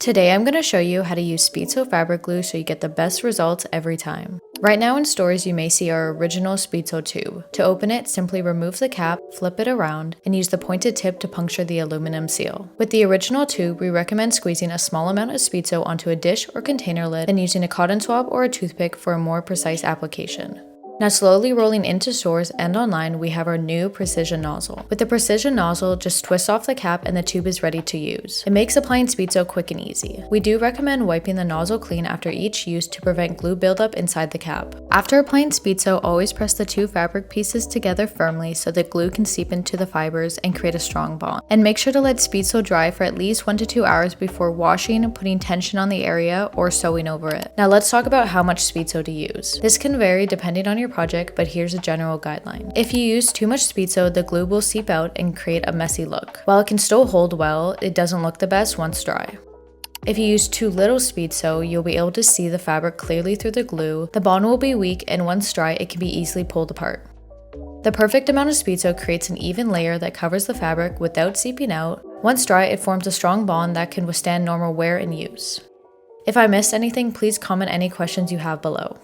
Today I'm going to show you how to use speedsew fabric glue so you get the best results every time. Right now in stores you may see our original speedsew tube. To open it, simply remove the cap, flip it around, and use the pointed tip to puncture the aluminum seal. With the original tube, we recommend squeezing a small amount of speedsew onto a dish or container lid and using a cotton swab or a toothpick for a more precise application. Now slowly rolling into stores and online, we have our new precision nozzle. With the precision nozzle, just twist off the cap and the tube is ready to use. It makes applying speedsew quick and easy. We do recommend wiping the nozzle clean after each use to prevent glue buildup inside the cap. After applying speedsew, always press the two fabric pieces together firmly so that glue can seep into the fibers and create a strong bond. And make sure to let speedsew dry for at least 1 to 2 hours before washing, putting tension on the area, or sewing over it. Now let's talk about how much speedsew to use. This can vary depending on your project, but here's a general guideline. If you use too much speedsew, the glue will seep out and create a messy look. While it can still hold well, it doesn't look the best once dry. If you use too little speedsew, you'll be able to see the fabric clearly through the glue, the bond will be weak, and once dry, it can be easily pulled apart. The perfect amount of speedsew creates an even layer that covers the fabric without seeping out. Once dry, it forms a strong bond that can withstand normal wear and use. If I missed anything, please comment any questions you have below.